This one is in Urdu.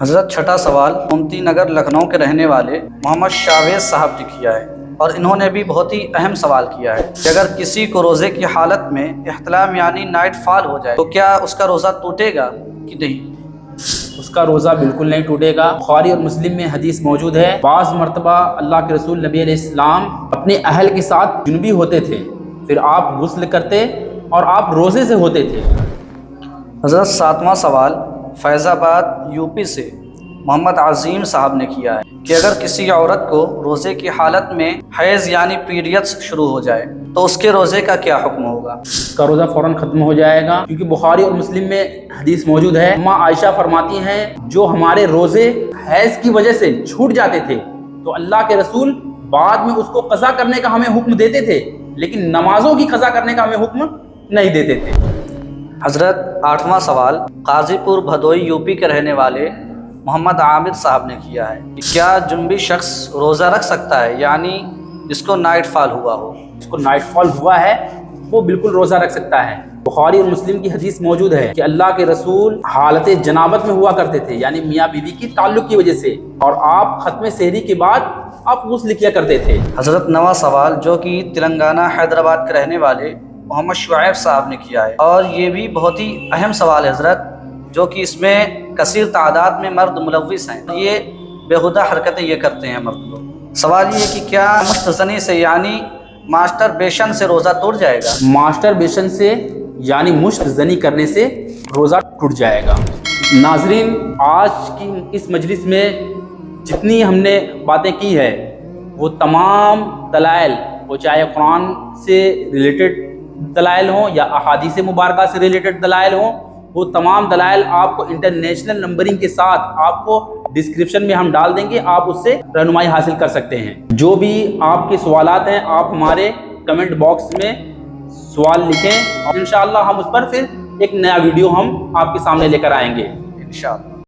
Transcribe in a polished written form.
حضرت چھٹا سوال گومتی نگر لکھنؤ کے رہنے والے محمد شاویز صاحب نے کیا ہے، اور انہوں نے بھی بہت ہی اہم سوال کیا ہے کہ اگر کسی کو روزے کی حالت میں احتلام یعنی نائٹ فال ہو جائے تو کیا اس کا روزہ ٹوٹے گا کہ نہیں؟ اس کا روزہ بالکل نہیں ٹوٹے گا۔ بخاری اور مسلم میں حدیث موجود ہے، بعض مرتبہ اللہ کے رسول نبی علیہ السلام اپنے اہل کے ساتھ جنبی ہوتے تھے، پھر آپ غسل کرتے اور آپ روزے سے ہوتے تھے۔ حضرت ساتواں سوال فیض آباد یو پی سے محمد عظیم صاحب نے کیا ہے کہ اگر کسی عورت کو روزے کی حالت میں حیض یعنی پیریڈز شروع ہو جائے تو اس کے روزے کا کیا حکم ہوگا؟ اس کا روزہ فوراً ختم ہو جائے گا، کیونکہ بخاری اور مسلم میں حدیث موجود ہے، اماں عائشہ فرماتی ہیں جو ہمارے روزے حیض کی وجہ سے چھوٹ جاتے تھے تو اللہ کے رسول بعد میں اس کو قضا کرنے کا ہمیں حکم دیتے تھے، لیکن نمازوں کی قضا کرنے کا ہمیں حکم نہیں دیتے تھے۔ حضرت آٹھواں سوال قاضی پور بھدوئی یو پی کے رہنے والے محمد عامر صاحب نے کیا ہے کہ کیا جنبی شخص روزہ رکھ سکتا ہے، یعنی جس کو نائٹ فال ہوا ہو؟ جس کو نائٹ فال ہوا ہے وہ بالکل روزہ رکھ سکتا ہے۔ بخاری اور مسلم کی حدیث موجود ہے کہ اللہ کے رسول حالت جنابت میں ہوا کرتے تھے، یعنی میاں بیوی کی تعلق کی وجہ سے، اور آپ ختم سحری کے بعد آپ غسل کیا کرتے تھے۔ حضرت نواں سوال جو کہ تلنگانہ حیدرآباد کے رہنے والے محمد شعیب صاحب نے کیا ہے، اور یہ بھی بہت ہی اہم سوال ہے حضرت، جو کہ اس میں کثیر تعداد میں مرد ملوث ہیں، یہ بےہودہ حرکتیں یہ کرتے ہیں مرد لوگ۔ سوال یہ ہے کہ کیا مستزنی سے یعنی ماسٹر بیشن سے روزہ ٹوٹ جائے گا؟ ماسٹر بیشن سے یعنی مشت زنی کرنے سے روزہ ٹوٹ جائے گا۔ ناظرین، آج کی اس مجلس میں جتنی ہم نے باتیں کی ہے وہ تمام دلائل، وہ چاہے قرآن سے ریلیٹڈ دلائل ہوں یا احادیث مبارکہ سے ریلیٹڈ دلائل ہوں، وہ تمام دلائل آپ کو انٹرنیشنل نمبرنگ کے ساتھ آپ کو ڈسکرپشن میں ہم ڈال دیں گے، آپ اس سے رہنمائی حاصل کر سکتے ہیں۔ جو بھی آپ کے سوالات ہیں آپ ہمارے کمنٹ باکس میں سوال لکھیں، اور انشاءاللہ ہم اس پر پھر ایک نیا ویڈیو ہم آپ کے سامنے لے کر آئیں گے۔ انشاءاللہ۔